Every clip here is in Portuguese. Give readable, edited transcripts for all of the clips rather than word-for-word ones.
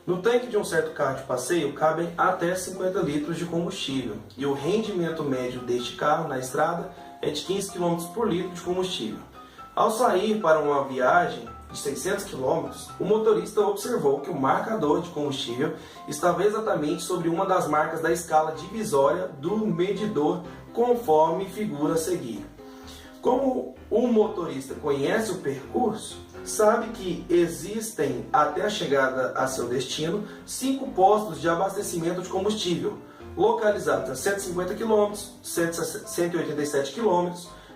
No tanque de um certo carro de passeio cabem até 50 litros de combustível e o rendimento médio deste carro na estrada é de 15 km por litro de combustível. Ao sair para uma viagem de 600 km, o motorista observou que o marcador de combustível estava exatamente sobre uma das marcas da escala divisória do medidor, conforme figura a seguir. Como o motorista conhece o percurso, sabe que existem, até a chegada a seu destino, 5 postos de abastecimento de combustível, localizados a 150 km, 187 km,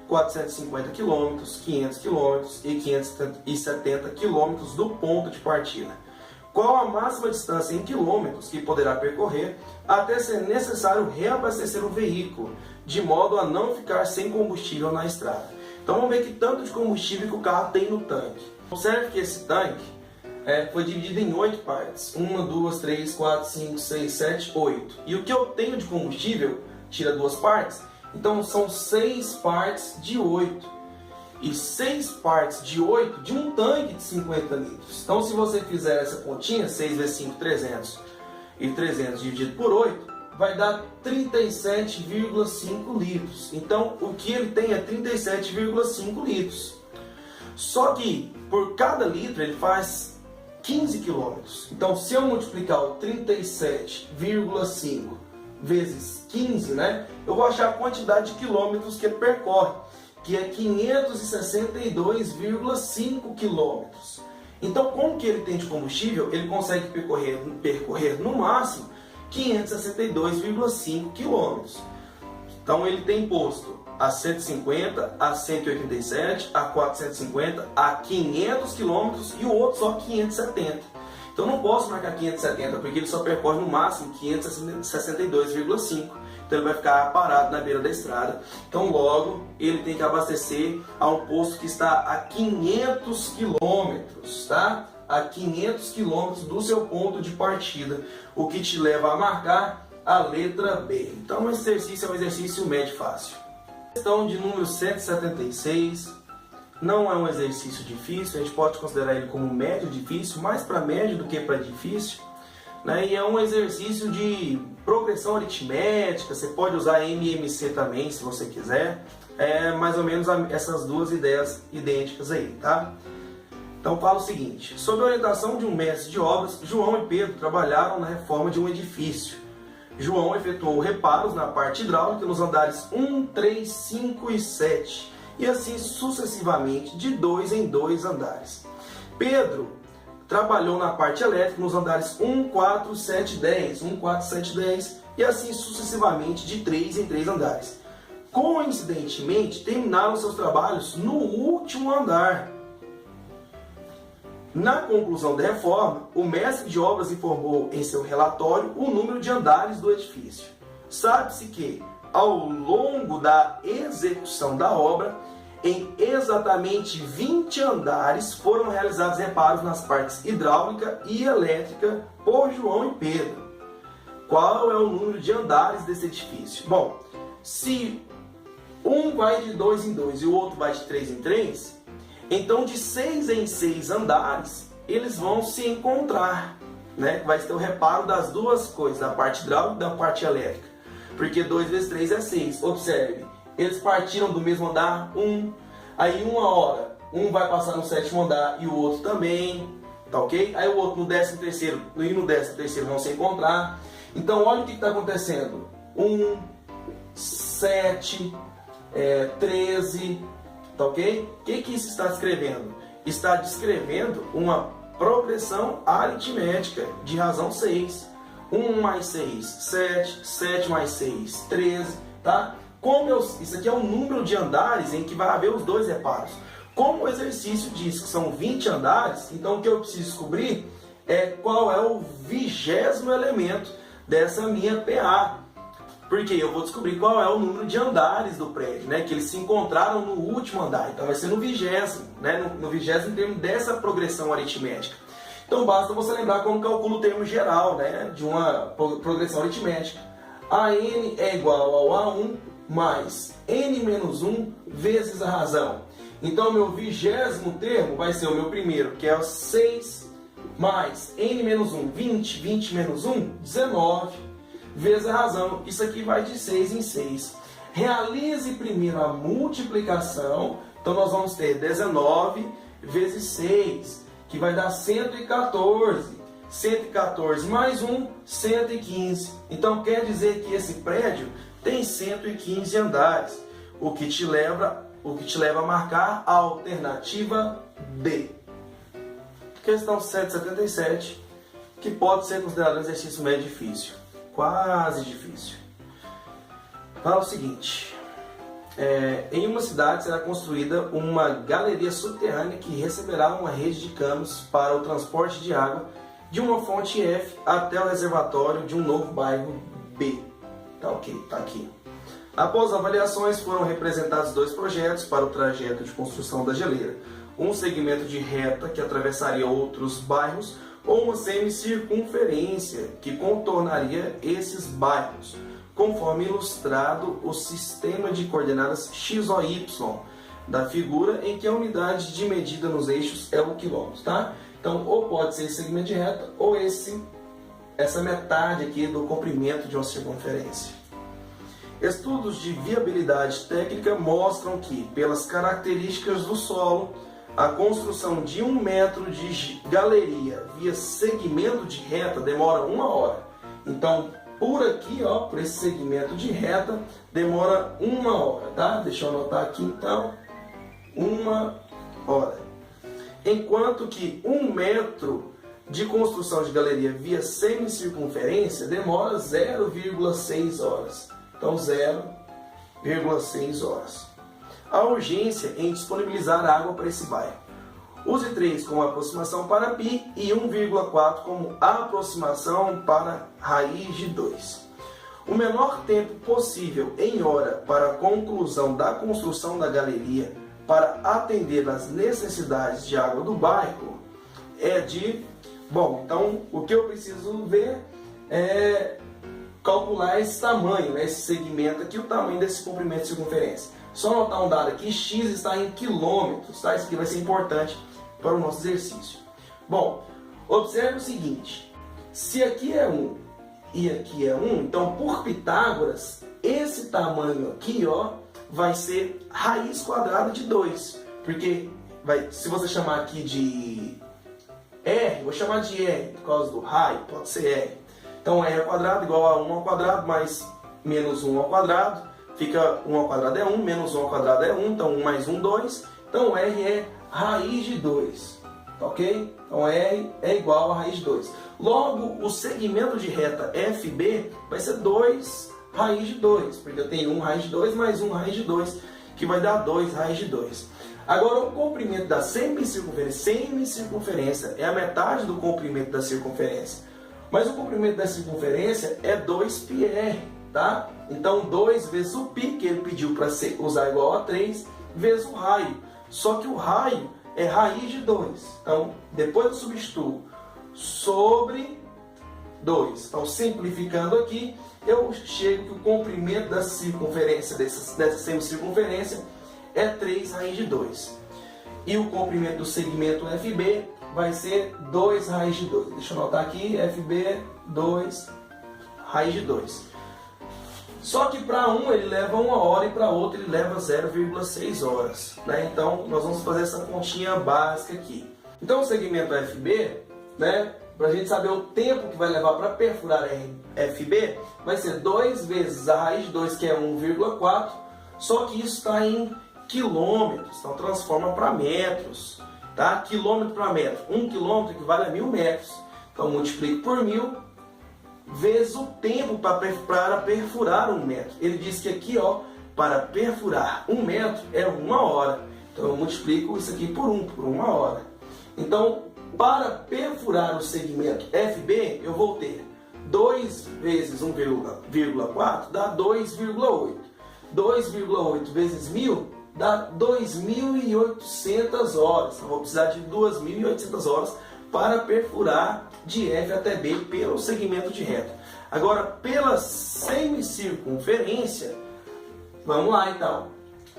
450 km, 500 km e 570 km do ponto de partida. Qual a máxima distância em quilômetros que poderá percorrer até ser necessário reabastecer o veículo, de modo a não ficar sem combustível na estrada. Então vamos ver que tanto de combustível que o carro tem no tanque. Observe que esse tanque foi dividido em 8 partes. 1, 2, 3, 4, 5, 6, 7, 8. E o que eu tenho de combustível, tira 2 partes, então são 6 partes de 8. E 6 partes de 8 de um tanque de 50 litros. Então se você fizer essa continha, 6 vezes 5, 300. E 300 dividido por 8, vai dar 37,5 litros. Então o que ele tem é 37,5 litros. Só que por cada litro ele faz 15 km. Então se eu multiplicar o 37,5 vezes 15, eu vou achar a quantidade de quilômetros que ele percorre, que é 562,5 quilômetros. Então, como que ele tem de combustível, ele consegue percorrer no máximo 562,5 quilômetros. Então, ele tem posto a 150, a 187, a 450, a 500 quilômetros e o outro só 570. Então não posso marcar 570 porque ele só percorre no máximo 562,5. Então ele vai ficar parado na beira da estrada. Então logo ele tem que abastecer a um posto que está a 500 quilômetros, tá? A 500 quilômetros do seu ponto de partida, o que te leva a marcar a letra B. Então o exercício é um exercício médio fácil. Questão de número 176. Não é um exercício difícil, a gente pode considerar ele como médio difícil, mais para médio do que para difícil, E é um exercício de progressão aritmética, você pode usar MMC também, se você quiser. É mais ou menos essas duas ideias idênticas aí, tá? Então fala o seguinte: sob a orientação de um mestre de obras, João e Pedro trabalharam na reforma de um edifício. João efetuou reparos na parte hidráulica nos andares 1, 3, 5 e 7. E assim sucessivamente, de 2 em 2 andares. Pedro trabalhou na parte elétrica nos andares 1, 4, 7, 10, 1, 4, 7, 10 e assim sucessivamente de 3 em 3 andares. Coincidentemente, terminaram seus trabalhos no último andar. Na conclusão da reforma, o mestre de obras informou em seu relatório o número de andares do edifício. Sabe-se que, ao longo da execução da obra, em exatamente 20 andares foram realizados reparos nas partes hidráulica e elétrica por João e Pedro. Qual é o número de andares desse edifício? Bom, se um vai de 2 em 2 e o outro vai de 3 em 3, então de 6 em 6 andares eles vão se encontrar, Vai ter o reparo das duas coisas, da parte hidráulica e da parte elétrica. Porque 2 vezes 3 é 6. Observe, eles partiram do mesmo andar, aí uma hora, um vai passar no 7º andar e o outro também, tá ok? Aí o outro no 13º e no 13º vão se encontrar. Então olha o que está acontecendo. 7, 13, tá ok? O que isso está descrevendo? Está descrevendo uma progressão aritmética de razão 6. 1 mais 6, 7, 7 mais 6, 13, tá? Isso aqui é o número de andares em que vai haver os dois reparos. Como o exercício diz que são 20 andares, então o que eu preciso descobrir é qual é o 20º elemento dessa minha PA. Porque eu vou descobrir qual é o número de andares do prédio, que eles se encontraram no último andar. Então vai ser no 20º, no 20º em termos dessa progressão aritmética. Então basta você lembrar como calcula o termo geral, de uma progressão aritmética. AN é igual ao A1 mais N menos 1 vezes a razão. Então meu 20º termo vai ser o meu primeiro, que é o 6 mais n menos 1, 20, 20 menos 1, 19, vezes a razão. Isso aqui vai de 6 em 6. Realize primeiro a multiplicação. Então, nós vamos ter 19 vezes 6, que vai dar 114. 114 mais 1, 115. Então, quer dizer que esse prédio tem 115 andares, o que te leva a marcar a alternativa D. Questão 777, que pode ser considerado um exercício médio difícil, quase difícil. Fala o seguinte: em uma cidade será construída uma galeria subterrânea que receberá uma rede de canos para o transporte de água de uma fonte F até o reservatório de um novo bairro B. Tá ok, tá aqui. Após avaliações, foram representados 2 projetos para o trajeto de construção da geleira: um segmento de reta que atravessaria outros bairros ou uma semicircunferência que contornaria esses bairros, conforme ilustrado o sistema de coordenadas x ou y da figura, em que a unidade de medida nos eixos é o quilômetro, tá? Então, ou pode ser esse segmento de reta ou essa metade aqui do comprimento de uma circunferência. Estudos de viabilidade técnica mostram que, pelas características do solo, a construção de 1 metro de galeria via segmento de reta demora 1 hora. Então, por aqui, ó, por esse segmento de reta, demora 1 hora, tá? Deixa eu anotar aqui, então, 1 hora. Enquanto que 1 metro de construção de galeria via semicircunferência demora 0,6 horas. Então, 0,6 horas. A urgência em disponibilizar água para esse bairro. Use 3 como aproximação para π e 1,4 como aproximação para raiz de 2. O menor tempo possível em hora para a conclusão da construção da galeria para atender às necessidades de água do bairro é de... Bom, então o que eu preciso ver é calcular esse tamanho, né, esse segmento aqui, o tamanho desse comprimento de circunferência. Só notar um dado aqui, x está em quilômetros, tá? Isso aqui vai ser importante para o nosso exercício. Bom, observe o seguinte: se aqui é 1 e aqui é 1, então por Pitágoras, esse tamanho aqui, ó, vai ser raiz quadrada de 2. Porque se você chamar aqui de R, vou chamar de R por causa do raio, pode ser R. Então R ao quadrado igual a 1 ao quadrado mais menos 1 ao quadrado. Fica 1 ao quadrado é 1, menos 1 ao quadrado é 1, então 1 mais 1, 2. Então R é raiz de 2, tá ok? Então R é igual a raiz de 2. Logo, o segmento de reta FB vai ser 2 raiz de 2, porque eu tenho 1 raiz de 2 mais 1 raiz de 2, que vai dar 2 raiz de 2. Agora, o comprimento da semicircunferência é a metade do comprimento da circunferência. Mas o comprimento da circunferência é 2πr, tá? Então, 2 vezes o π, que ele pediu para usar igual a 3, vezes o raio. Só que o raio é raiz de 2. Então, depois eu substituo sobre 2. Então, simplificando aqui, eu chego que o comprimento da circunferência, dessa semicircunferência, é 3 raiz de 2. E o comprimento do segmento FB vai ser 2 raiz de 2. Deixa eu anotar aqui, FB, 2 raiz de 2. Só que para um ele leva 1 hora e para outro ele leva 0,6 horas. Né? Então, nós vamos fazer essa continha básica aqui. Então, o segmento FB, né, para a gente saber o tempo que vai levar para perfurar FB, vai ser 2 vezes a raiz de 2, que é 1,4, só que isso está em quilômetros, então transforma para metros. Tá? Quilômetro para metro. 1 quilômetro equivale a 1000 metros. Então, multiplico por 1000 vezes o tempo para perfurar 1 metro. Ele diz que aqui, ó, para perfurar 1 metro é 1 hora. Então, eu multiplico isso aqui por 1 hora. Então, para perfurar o segmento FB, eu vou ter 2 vezes 1,4 dá 2,8. 2,8 vezes 1000 dá 2.800 horas. Eu vou precisar de 2.800 horas para perfurar de F até B pelo segmento de reta. Agora, pela semicircunferência, vamos lá então.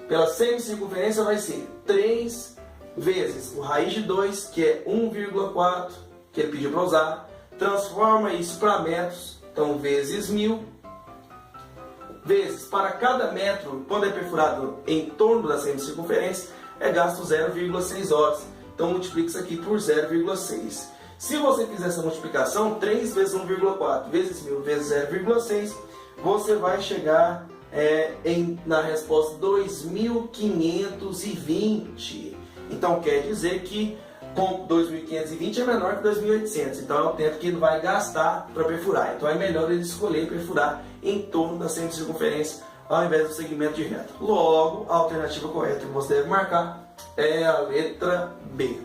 Pela semicircunferência vai ser 3 vezes o raiz de 2, que é 1,4, que ele pediu para usar, transforma isso para metros, então vezes 1000, vezes para cada metro, quando é perfurado em torno da semicircunferência, é gasto 0,6 horas. Então multiplica isso aqui por 0,6. Se você fizer essa multiplicação, 3 vezes 1,4 vezes 1000 vezes 0,6, você vai chegar na resposta 2.520. Então quer dizer que com 2.520 é menor que 2.800. Então é o tempo que ele vai gastar para perfurar. Então é melhor ele escolher perfurar em torno da semicircunferência ao invés do segmento de reta. Logo, a alternativa correta que você deve marcar é a letra B.